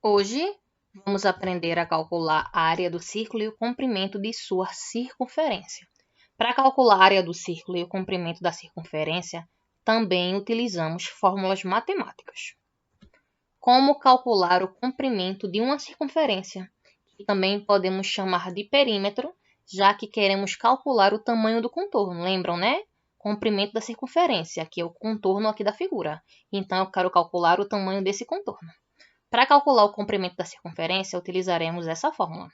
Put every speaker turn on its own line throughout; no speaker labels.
Hoje, vamos aprender a calcular a área do círculo e o comprimento de sua circunferência. Para calcular a área do círculo e o comprimento da circunferência, também utilizamos fórmulas matemáticas. Como calcular o comprimento de uma circunferência, que também podemos chamar de perímetro, já que queremos calcular o tamanho do contorno. Lembram, né? Comprimento da circunferência, que é o contorno aqui da figura. Então, eu quero calcular o tamanho desse contorno. Para calcular o comprimento da circunferência, utilizaremos essa fórmula.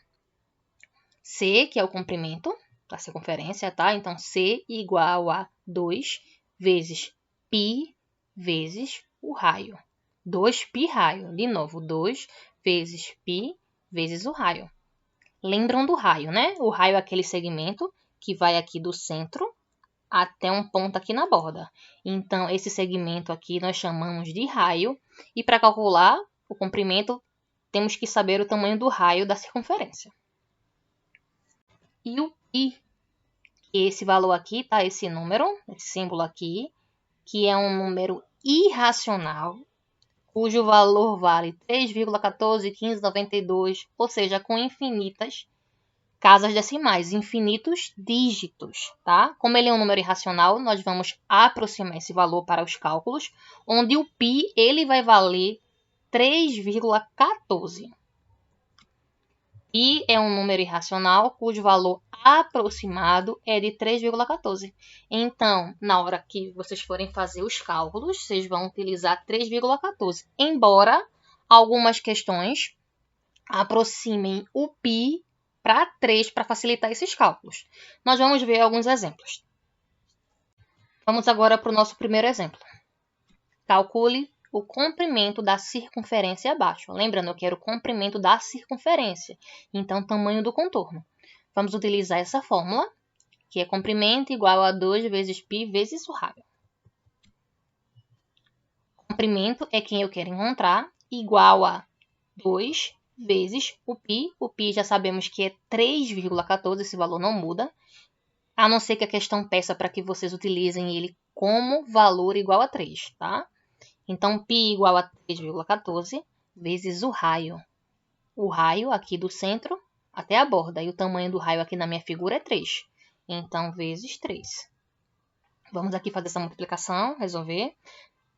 C, que é o comprimento da circunferência, tá? Então, C igual a 2 vezes π vezes o raio. 2π raio. De novo, 2 vezes π vezes o raio. Lembram do raio, né? O raio é aquele segmento que vai aqui do centro até um ponto aqui na borda. Então, esse segmento aqui nós chamamos de raio. E para calcular o comprimento, temos que saber o tamanho do raio da circunferência. E o π, que esse valor aqui, tá? Esse número, esse símbolo aqui, que é um número irracional, cujo valor vale 3,141592, ou seja, com infinitas casas decimais, infinitos dígitos, tá? Como ele é um número irracional, nós vamos aproximar esse valor para os cálculos, onde o π ele vai valer 3,14. Π é um número irracional cujo valor aproximado é de 3,14. Então, na hora que vocês forem fazer os cálculos, vocês vão utilizar 3,14. Embora algumas questões aproximem o π para 3 para facilitar esses cálculos. Nós vamos ver alguns exemplos. Vamos agora para o nosso primeiro exemplo. Calcule o comprimento da circunferência abaixo. Lembrando, eu quero o comprimento da circunferência, então tamanho do contorno. Vamos utilizar essa fórmula, que é comprimento igual a 2 vezes π vezes o raio. Comprimento é quem eu quero encontrar, igual a 2 vezes o π. O π já sabemos que é 3,14, esse valor não muda, a não ser que a questão peça para que vocês utilizem ele como valor igual a 3, tá? Então, π igual a 3,14 vezes o raio. O raio aqui do centro até a borda. E o tamanho do raio aqui na minha figura é 3. Então, vezes 3. Vamos aqui fazer essa multiplicação, resolver.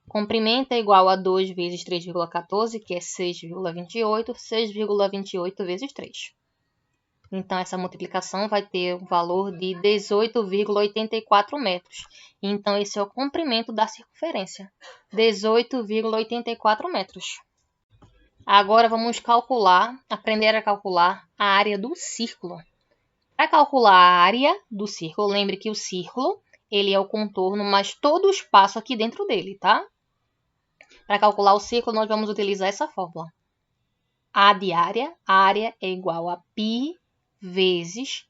Comprimento é igual a 2 vezes 3,14, que é 6,28. 6,28 vezes 3. Então, essa multiplicação vai ter o valor de 18,84 metros. Então, esse é o comprimento da circunferência. 18,84 metros. Agora, vamos aprender a calcular a área do círculo. Para calcular a área do círculo, lembre que o círculo ele é o contorno, mas todo o espaço aqui dentro dele, tá? Para calcular o círculo, nós vamos utilizar essa fórmula. A de área é igual a π vezes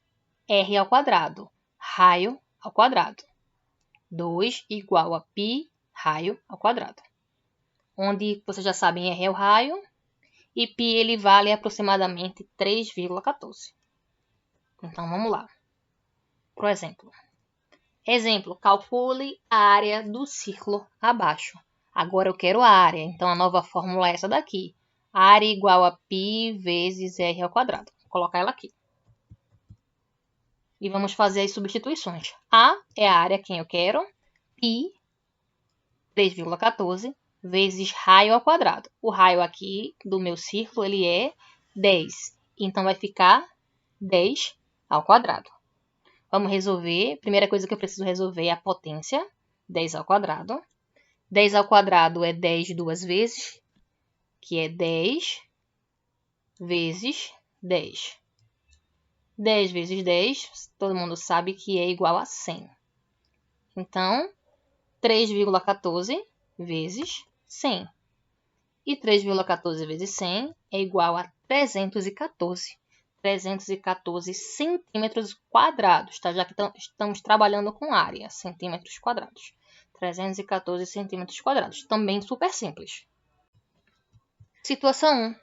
r ao quadrado, raio ao quadrado. 2 igual a π raio ao quadrado. Onde, vocês já sabem, r é o raio e π ele vale aproximadamente 3,14. Então, vamos lá. Para o exemplo. Exemplo, calcule a área do círculo abaixo. Agora eu quero a área, então a nova fórmula é essa daqui. Área igual a π vezes r ao quadrado. Vou colocar ela aqui. E vamos fazer as substituições. A é a área que eu quero. π, 3,14, vezes raio ao quadrado. O raio aqui do meu círculo, ele é 10. Então, vai ficar 10 ao quadrado. Vamos resolver. Primeira coisa que eu preciso resolver é a potência. 10 ao quadrado. 10 ao quadrado é 10 duas vezes, que é 10 vezes 10. 10 vezes 10, todo mundo sabe que é igual a 100. Então, 3,14 vezes 100. E 3,14 vezes 100 é igual a 314. 314 centímetros quadrados, tá? Já que estamos trabalhando com área, centímetros quadrados. 314 centímetros quadrados. Também super simples. Situação 1.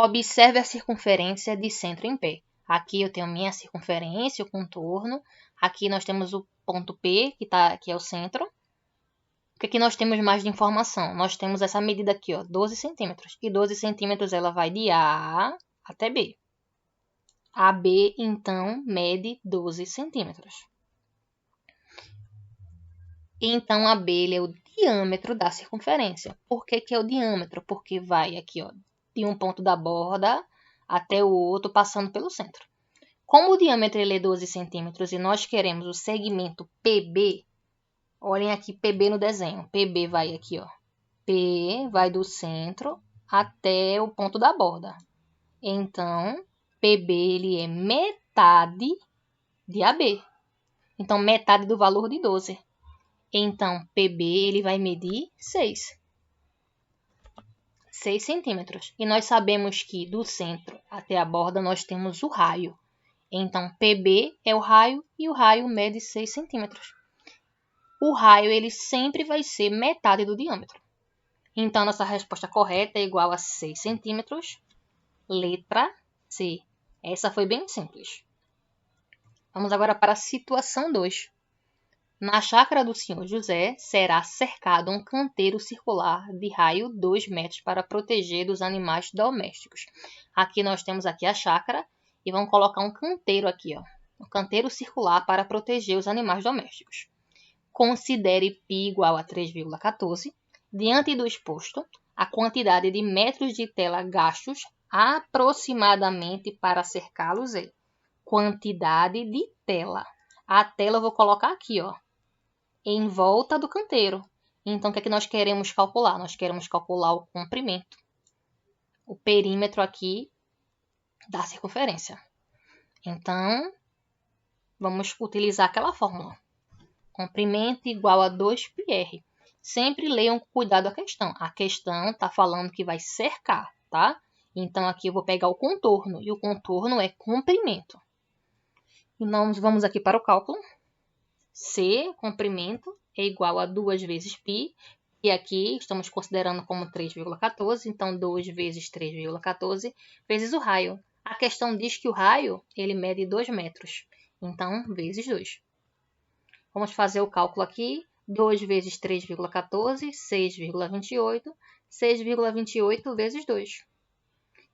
Observe a circunferência de centro em pé. Aqui eu tenho minha circunferência, o contorno. Aqui nós temos o ponto P, que é o centro. O que é que nós temos mais de informação? Nós temos essa medida aqui, ó, 12 centímetros. E 12 centímetros ela vai de A até B. AB, então, mede 12 centímetros. Então, AB ele é o diâmetro da circunferência. Por que que é o diâmetro? Porque vai aqui, ó, de um ponto da borda até o outro, passando pelo centro. Como o diâmetro ele é 12 centímetros e nós queremos o segmento PB, olhem aqui PB no desenho. PB vai aqui, ó. P vai do centro até o ponto da borda. Então, PB ele é metade de AB. Então, metade do valor de 12. Então, PB ele vai medir 6 centímetros. E nós sabemos que do centro até a borda nós temos o raio. Então, PB é o raio e o raio mede 6 centímetros. O raio ele sempre vai ser metade do diâmetro. Então, nossa resposta correta é igual a 6 centímetros. Letra C. Essa foi bem simples. Vamos agora para a situação 2. Na chácara do Sr. José será cercado um canteiro circular de raio 2 metros para proteger dos animais domésticos. Aqui nós temos aqui a chácara e vamos colocar um canteiro aqui, ó. Um canteiro circular para proteger os animais domésticos. Considere π igual a 3,14. Diante do exposto, a quantidade de metros de tela gastos aproximadamente para cercá-los é quantidade de tela. A tela eu vou colocar aqui, ó, em volta do canteiro. Então, o que é que nós queremos calcular? Nós queremos calcular o comprimento, o perímetro aqui da circunferência. Então, vamos utilizar aquela fórmula. Comprimento igual a 2πr. Sempre leiam com cuidado a questão. A questão está falando que vai cercar, tá? Então, aqui eu vou pegar o contorno. E o contorno é comprimento. E nós vamos aqui para o cálculo. C, comprimento, é igual a 2 vezes π. E aqui estamos considerando como 3,14. Então, 2 vezes 3,14 vezes o raio. A questão diz que o raio ele mede 2 metros. Então, vezes 2. Vamos fazer o cálculo aqui. 2 vezes 3,14, 6,28. 6,28 vezes 2.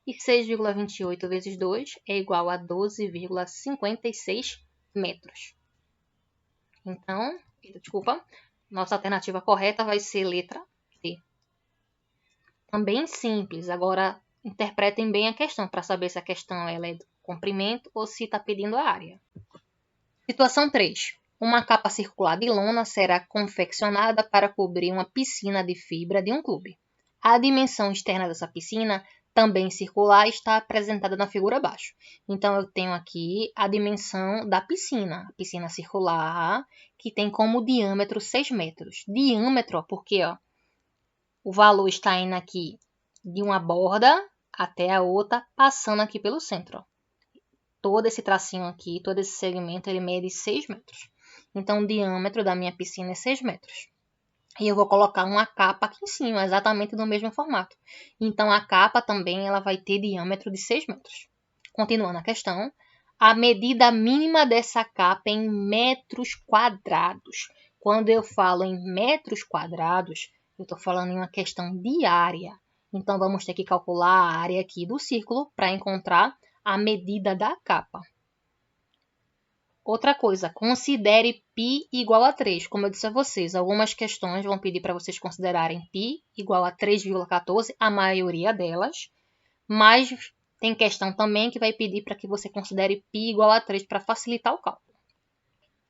E 6,28 vezes 2 é igual a 12,56 metros. Então, nossa alternativa correta vai ser letra D. Também simples. Agora, interpretem bem a questão para saber se a questão ela é do comprimento ou se está pedindo a área. Situação 3. Uma capa circular de lona será confeccionada para cobrir uma piscina de fibra de um clube. A dimensão externa dessa piscina, também circular, está apresentada na figura abaixo. Então, eu tenho aqui a dimensão da piscina. A piscina circular, que tem como diâmetro 6 metros. Diâmetro, porque ó, o valor está indo aqui de uma borda até a outra, passando aqui pelo centro. Ó. Todo esse tracinho aqui, todo esse segmento, ele mede 6 metros. Então, o diâmetro da minha piscina é 6 metros. E eu vou colocar uma capa aqui em cima, exatamente no mesmo formato. Então, a capa também ela vai ter diâmetro de 6 metros. Continuando a questão, a medida mínima dessa capa é em metros quadrados. Quando eu falo em metros quadrados, eu estou falando em uma questão de área. Então, vamos ter que calcular a área aqui do círculo para encontrar a medida da capa. Outra coisa, considere π igual a 3. Como eu disse a vocês, algumas questões vão pedir para vocês considerarem π igual a 3,14, a maioria delas. Mas tem questão também que vai pedir para que você considere π igual a 3 para facilitar o cálculo.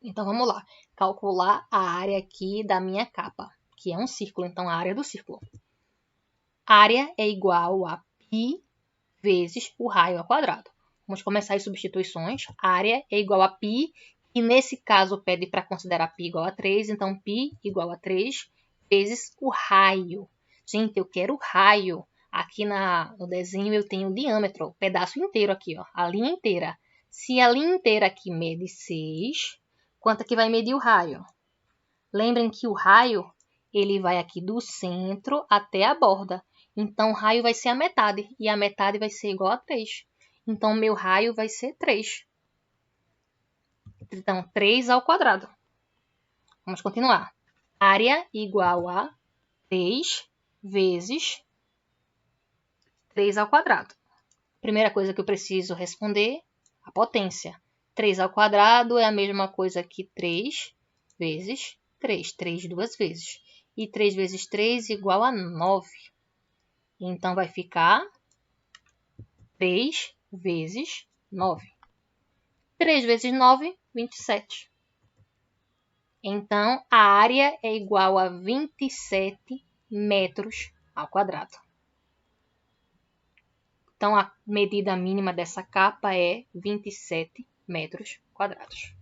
Então, vamos lá. Calcular a área aqui da minha capa, que é um círculo. Então, a área do círculo. Área é igual a π vezes o raio ao quadrado. Vamos começar as substituições. Área é igual a π, e nesse caso pede para considerar π igual a 3, então π igual a 3 vezes o raio. Gente, eu quero o raio. Aqui no desenho eu tenho o diâmetro, o pedaço inteiro aqui, ó, a linha inteira. Se a linha inteira aqui mede 6, quanto é que vai medir o raio? Lembrem que o raio ele vai aqui do centro até a borda. Então, o raio vai ser a metade, e a metade vai ser igual a 3. Então, meu raio vai ser 3. Então, 3 ao quadrado. Vamos continuar. área igual a 3 vezes 3 ao quadrado. Primeira coisa que eu preciso responder, a potência. 3 ao quadrado é a mesma coisa que 3 vezes 3. 3 duas vezes. E 3 vezes 3 igual a 9. Então, vai ficar 3 vezes 9. 3 vezes 9, 27. Então, a área é igual a 27 metros ao quadrado. Então, a medida mínima dessa capa é 27 metros quadrados.